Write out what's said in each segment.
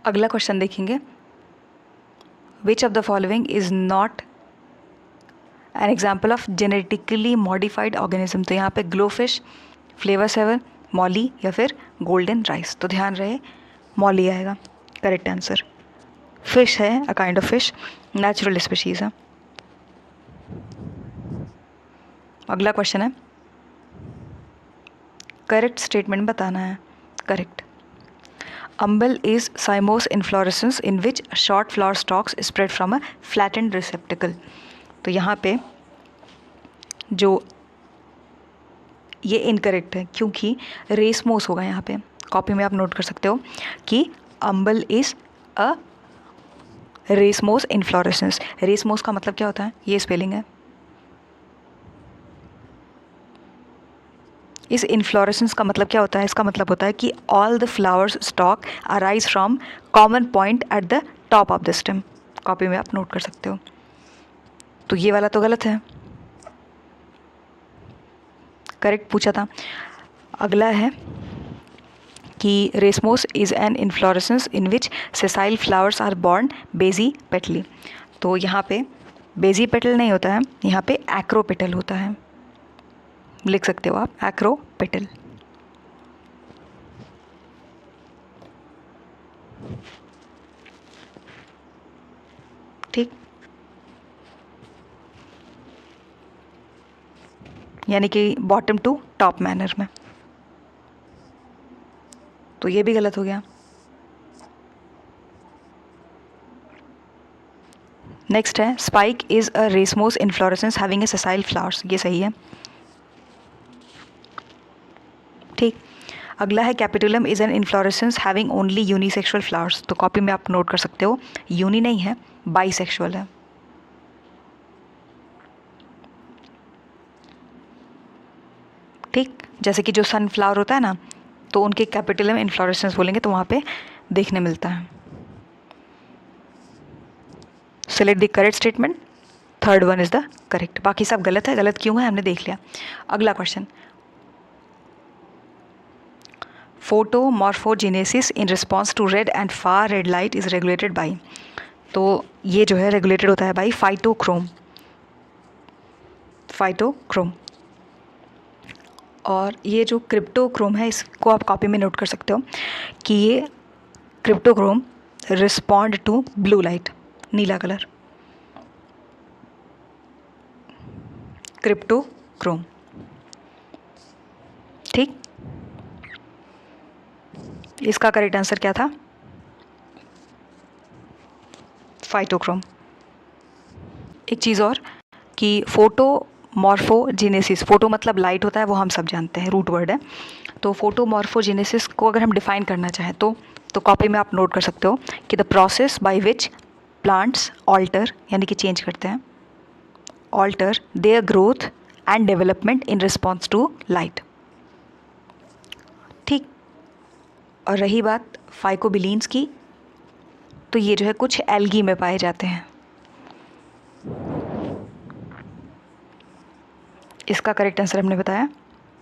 अगला क्वेश्चन देखेंगे, which of the following is not an example of genetically modified organism. तो यहाँ पे ग्लोफिश, फ्लेवर सेवर, मॉली या फिर गोल्डन राइस। तो ध्यान रहे मॉली आएगा करेक्ट आंसर। फिश है, a kind of fish, natural species है। अगला क्वेश्चन है, करेक्ट स्टेटमेंट बताना है। Correct. Umbel is cymose inflorescence in which short flower stalks spread from a flattened receptacle। तो यहाँ पे जो ये इनकरेक्ट है क्योंकि रेसमोस होगा। यहाँ पे कॉपी में आप नोट कर सकते हो कि अम्बल is a racemose inflorescence. Racemose का मतलब क्या होता है, ये स्पेलिंग है। इस इन्फ्लोरेसेंस का मतलब क्या होता है, इसका मतलब होता है कि all the flowers stock arise from common point at the top of the stem. Copy में आप नोट कर सकते हो। तो ये वाला तो गलत है, करेक्ट पूछा था। अगला है कि racemose is an inflorescence in which sessile flowers are borne basipetally. तो यहाँ पे बेजी पेटल नहीं होता है, यहाँ पे एक्रोपेटल होता है। लिख सकते हो आप एक्रोपेटल। ठीक, यानी कि बॉटम टू टॉप मैनर में। तो ये भी गलत हो गया। नेक्स्ट है, spike is a racemose inflorescence having a sessile flowers. ये सही है। ठीक। अगला है, capitulum is an inflorescence having only unisexual flowers. तो कॉपी में आप नोट कर सकते हो यूनि नहीं है, बाईसेक्सुअल है। ठीक, जैसे कि जो सनफ्लावर होता है ना, तो उनके कैपिटुलम इन्फ्लोरेसेंस बोलेंगे तो वहाँ पे देखने मिलता है। Select the correct statement, third one is the correct. बाकी सब गलत है, गलत क्यों है हमने देख लिया। अगला question, photomorphogenesis in response to red and far red light is regulated by. तो ये जो है रेगुलेटेड होता है बाई फाइटोक्रोम। फाइटोक्रोम। और ये जो क्रिप्टोक्रोम है, इसको आप कॉपी में नोट कर सकते हो कि ये cryptochrome respond to blue light, नीला कलर। क्रिप्टोक्रोम। ठीक, इसका करेक्ट आंसर क्या था, फाइटोक्रोम। एक चीज़ और कि फोटोमॉर्फोजेनेसिस, फोटो मतलब लाइट होता है, वो हम सब जानते हैं, रूट वर्ड है। तो फोटोमॉर्फोजेनेसिस को अगर हम डिफाइन करना चाहें तो कॉपी में आप नोट कर सकते हो कि the process by which plants alter, यानी कि चेंज करते हैं, alter their growth and development in response to light. ठीक। और रही बात फाइकोबिलीन्स की, तो ये जो है कुछ एल्गी में पाए जाते हैं। इसका करेक्ट आंसर हमने बताया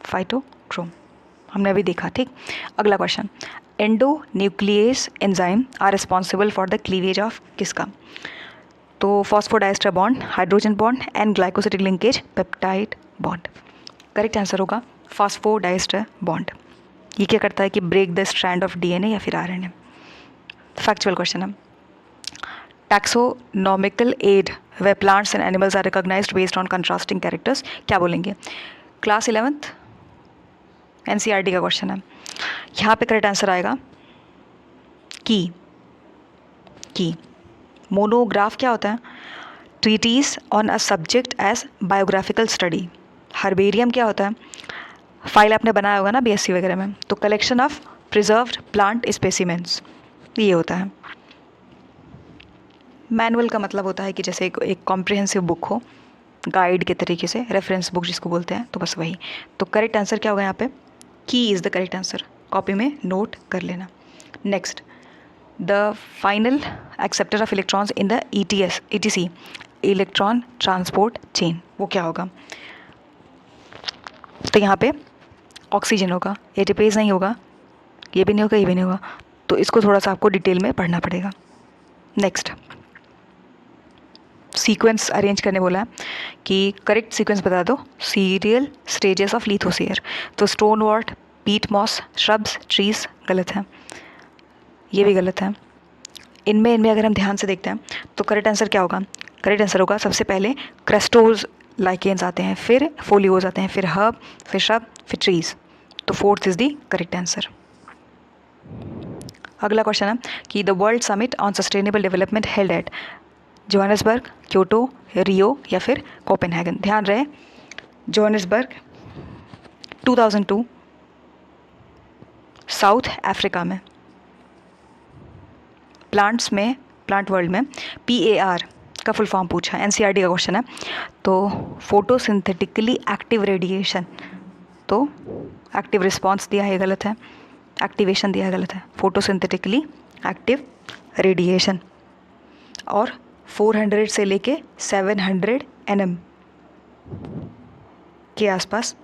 फाइटोक्रोम, हमने अभी देखा। ठीक। अगला question, endonuclease enzyme are responsible for the cleavage of किसका। तो phosphodiester bond, hydrogen bond and glycosidic linkage, peptide bond. Correct answer होगा फॉस्फोडाइस्टर बॉन्ड। ये क्या करता है कि break the strand of DNA या फिर आरएनए। फैक्चुअल क्वेश्चन है, taxonomical aid way plants and animals are recognised based on contrasting characters, क्या बोलेंगे। क्लास 11th एनसीईआरटी का क्वेश्चन है। यहाँ पे करेक्ट आंसर आएगा की मोनोग्राफ क्या होता है, treatise on a subject as biographical study. Herbarium क्या होता है, फाइल आपने बनाया होगा ना बीएससी वगैरह में, तो collection of preserved plant specimens, ये होता है। मैनुअल का मतलब होता है कि जैसे एक कॉम्प्रिहेंसिव बुक हो, गाइड के तरीके से, रेफरेंस बुक जिसको बोलते हैं, तो बस वही। तो करेक्ट आंसर क्या होगा यहाँ पे, की is the correct answer. Copy में नोट कर लेना। Next, the final acceptor of electrons in the ETC electron transport chain, वो क्या होगा। तो यहाँ पे ऑक्सीजन होगा, एटीपेज नहीं होगा, ये भी नहीं होगा, ये भी नहीं होगा, तो इसको थोड़ा सा आपको डिटेल में पढ़ना पड़ेगा। नेक्स्ट, सीक्वेंस अरेंज करने बोला है कि करेक्ट सीक्वेंस बता दो सीरियल स्टेजेस ऑफ लिथोसियर। तो स्टोन वॉर्ट, पीट मॉस, श्रब्स, ट्रीज गलत है, ये भी गलत है। इनमें अगर हम ध्यान से देखते हैं तो करेक्ट आंसर क्या होगा? करेक्ट आंसर होगा सबसे पहले क्रस्टोज लाइकेन्स आते हैं, फिर फोलियोज आते हैं, फिर हर्ब, फिर श्रब, फिर ट्रीज। तो fourth is the correct answer. अगला क्वेश्चन है कि the world summit on sustainable development held at Johannesburg, Kyoto, Rio या फिर कोपेनहेगन। ध्यान रहे जोहानिसबर्ग 2002 साउथ अफ्रीका में। प्लांट्स में, प्लांट वर्ल्ड में PAR का फुल फॉर्म पूछा है, NCERT का क्वेश्चन है। तो फोटोसिंथेटिकली एक्टिव रेडिएशन, तो एक्टिव रिस्पॉन्स दिया है, गलत है। एक्टिवेशन दिया है, गलत है। Photosynthetically active radiation. और 400 से लेके 700 nm के आसपास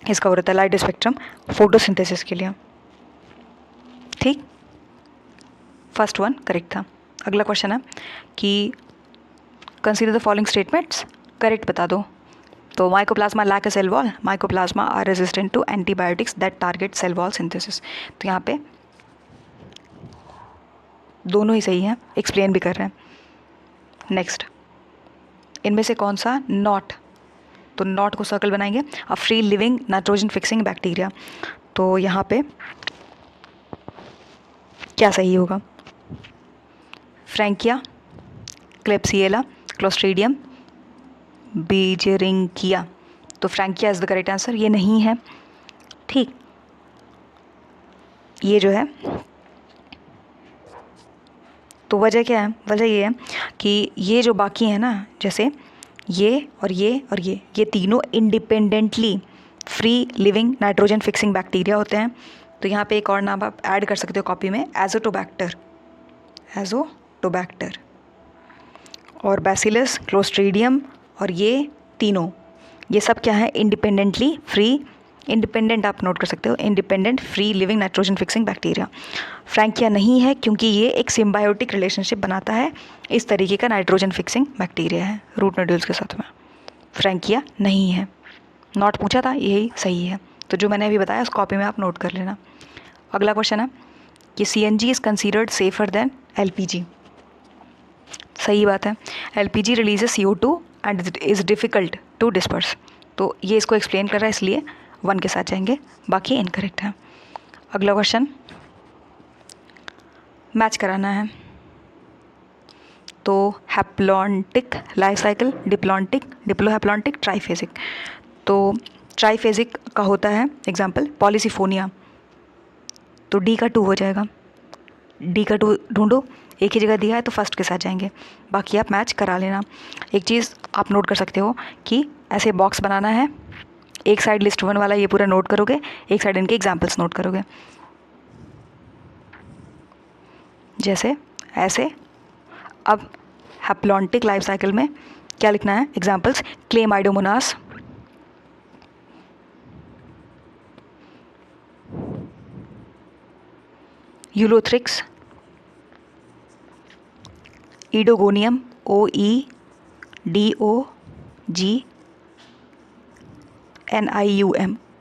इसका हो रहता है लाइट स्पेक्ट्रम फोटोसिंथेसिस के लिए। ठीक, फर्स्ट वन करेक्ट था। अगला क्वेश्चन है कि consider the following statements, correct बता दो। तो mycoplasma lack a cell wall, mycoplasma are resistant to antibiotics that target cell wall synthesis. तो यहाँ पे दोनों ही सही हैं, एक्सप्लेन भी कर रहे हैं। नेक्स्ट, इनमें से कौन सा नॉट, तो नॉट को सर्कल बनाएंगे। A free living nitrogen fixing bacteria, तो यहाँ पे क्या सही होगा? Frankia, Klebsiella, Clostridium, Beijerinckia. तो Frankia is the correct answer, ये नहीं है। ठीक, ये जो है तो वजह क्या है? वजह ये है कि ये जो बाकी है ना, जैसे ये और ये और ये तीनों independently free living nitrogen fixing bacteria होते हैं। तो यहाँ पे एक और नाम आप ऐड कर सकते हो कॉपी में, एजोटोबैक्टर, एजोटोबैक्टर। और बैसिलस, क्लोस्ट्रीडियम और ये तीनों, ये सब क्या है? इंडिपेंडेंटली फ्री, इंडिपेंडेंट आप नोट कर सकते हो, independent free living nitrogen fixing bacteria. Frankia नहीं है क्योंकि ये एक सिम्बायोटिक रिलेशनशिप बनाता है, इस तरीके का नाइट्रोजन फिक्सिंग बैक्टीरिया है रूट नोड्यूल्स के साथ में। फ्रैंकिया नहीं है, नॉट पूछा था, यही सही है। तो जो मैंने अभी बताया उस कॉपी में आप नोट कर लेना। अगला क्वेश्चन है कि CNG is considered safer than LPG। सही बात है, LPG releases CO2 and is difficult to disperse. तो ये इसको एक्सप्लेन कर रहा है, इसलिए 1 के साथ जाएंगे, बाकी इनकरेक्ट है। अगला क्वेश्चन मैच कराना है। तो haplontic life cycle, diplontic, डिप्लोहैप्लॉन्टिक, triphasic. तो ट्राइफेजिक का होता है एग्जाम्पल पॉलीसिफोनिया, तो D का 2 हो जाएगा। D का 2 ढूंढो, एक ही जगह दिया है तो फर्स्ट के साथ जाएंगे, बाकी आप मैच करा लेना। एक चीज़ आप नोट कर सकते हो कि ऐसे बॉक्स बनाना है, एक साइड लिस्ट 1 वाला ये पूरा नोट करोगे, एक साइड इनके एग्जाम्पल्स नोट करोगे, जैसे ऐसे। अब हैप्लॉन्टिक लाइफ साइकिल में क्या लिखना है? एग्जाम्पल्स क्लेमाइडोमोनास, यूलोथ्रिक्स, ईडोगोनियम, OEDOGNIUM,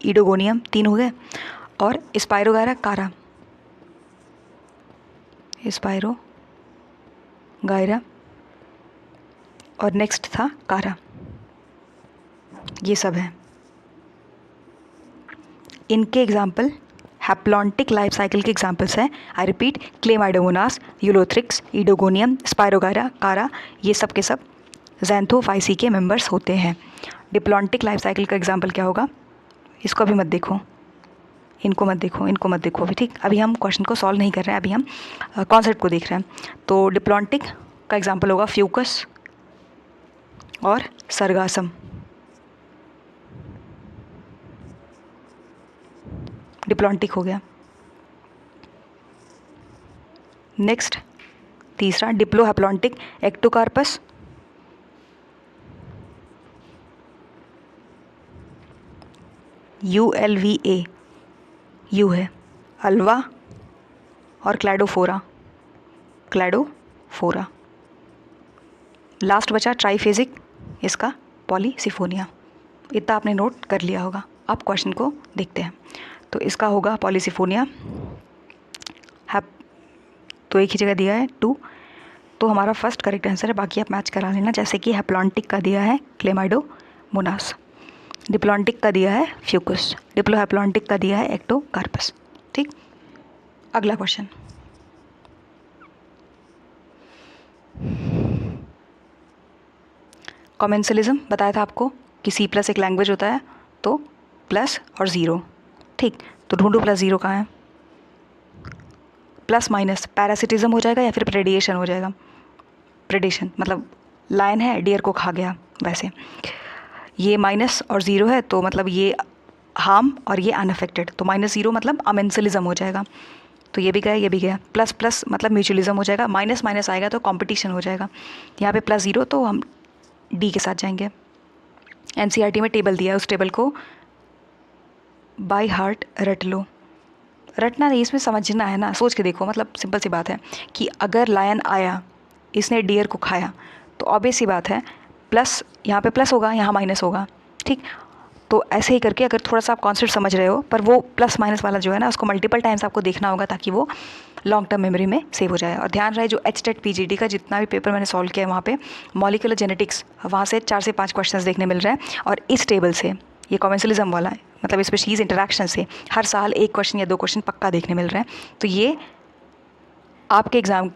ईडोगोनियम 3 हो गए। और स्पाइरोगायरा कारा, स्पाइरोगायरा, और नेक्स्ट था कारा, ये सब हैं। इनके एग्जाम्पल हैप्लॉन्टिक लाइफ साइकिल के एग्जाम्पल्स हैं। I repeat, Chlamydomonas, Ulothrix, Oedogonium, Spirogyra, Chara, ये सब के सब ज़ैंथोफाइसी के मेंबर्स होते हैं। डिप्लॉन्टिक लाइफ साइकिल का एग्जाम्पल क्या होगा? इसको अभी मत देखो, इनको मत देखो, इनको मत देखो अभी। ठीक, अभी हम क्वेश्चन को सॉल्व नहीं कर रहे हैं, अभी हम कॉन्सेप्ट को देख रहे हैं। तो डिप्लॉन्टिक का एग्जाम्पल होगा फ्यूकस और सरगासम। डिप्लॉन्टिक हो गया। नेक्स्ट तीसरा डिप्लोहैप्लॉन्टिक, एक्टोकार्पस, ULVA, यू है, अल्वा, और क्लैडोफोरा, क्लैडोफोरा। लास्ट बचा ट्राइफेजिक, इसका पॉलीसिफोनिया। इतना आपने नोट कर लिया होगा। अब क्वेश्चन को देखते हैं। तो इसका होगा पॉलीसिफोनिया, तो एक ही जगह दिया है 2, तो हमारा फर्स्ट करेक्ट आंसर है। बाकी आप मैच करा लेना, जैसे कि हैप्लॉन्टिक का दिया है क्लेमाइडोमोनास, डिप्लॉन्टिक का दिया है फ्यूकस, डिप्लोहैप्लॉन्टिक का दिया है एक्टोकार्पस। ठीक, अगला क्वेश्चन। कॉमेंसलिज्म बताया था आपको कि C प्लस एक लैंग्वेज होता है, तो प्लस और ज़ीरो। ठीक, तो ढूंढो प्लस ज़ीरो कहाँ है। प्लस माइनस पैरासिटिज्म हो जाएगा या फिर प्रेडिएशन हो जाएगा। प्रेडेशन मतलब लायन है, डियर को खा गया, वैसे ये माइनस और ज़ीरो है तो मतलब ये हार्म और ये अनअफेक्टेड, तो -0 मतलब अमेंसलिज्म हो जाएगा। तो ये भी गया, ये भी गया। प्लस प्लस मतलब म्यूचुअलिज्म हो जाएगा, माइनस माइनस आएगा तो कंपटीशन हो जाएगा। यहाँ पे +0 तो हम डी के साथ जाएंगे। NCERT में टेबल दिया है, उस टेबल को बाय हार्ट रट लो। रटना नहीं, इसमें समझना है ना, सोच के देखो। मतलब सिंपल सी बात है कि अगर लायन आया, इसने डियर को खाया, तो ऑब्वियस सी बात है प्लस, यहाँ पे प्लस होगा, यहाँ माइनस होगा। ठीक, तो ऐसे ही करके अगर थोड़ा सा आप कॉन्सेप्ट समझ रहे हो, पर वो प्लस माइनस वाला जो है ना, उसको मल्टीपल टाइम्स आपको देखना होगा ताकि वो लॉन्ग टर्म मेमोरी में सेव हो जाए। और ध्यान रहे, जो HTET PGD का जितना भी पेपर मैंने सॉल्व किया है वहाँ पे मॉलिक्यूलर जेनेटिक्स, वहाँ से 4 से 5 क्वेश्चन देखने मिल रहे हैं। और इस टेबल से, ये कॉमेंसलिज्म वाला है, मतलब स्पीशीज़ इंटरेक्शन से हर साल 1 क्वेश्चन या 2 क्वेश्चन पक्का देखने मिल रहे हैं। तो ये आपके एग्ज़ाम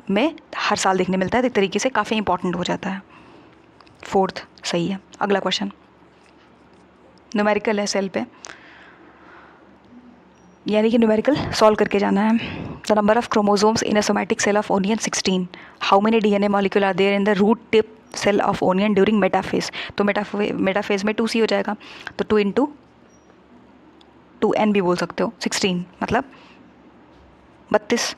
में हर साल देखने मिलता है, तो एक तरीके से काफ़ी इंपॉर्टेंट हो जाता है। 4th सही है। अगला क्वेश्चन न्यूमेरिकल है सेल पे, यानी कि न्यूमेरिकल सॉल्व करके जाना है। The number of chromosomes in a somatic cell of onion 16। How many DNA molecule are there in the root tip cell of onion during metaphase. तो मेटाफेज में 2C हो जाएगा, तो 2 × 2n भी बोल सकते हो। 16 मतलब 32।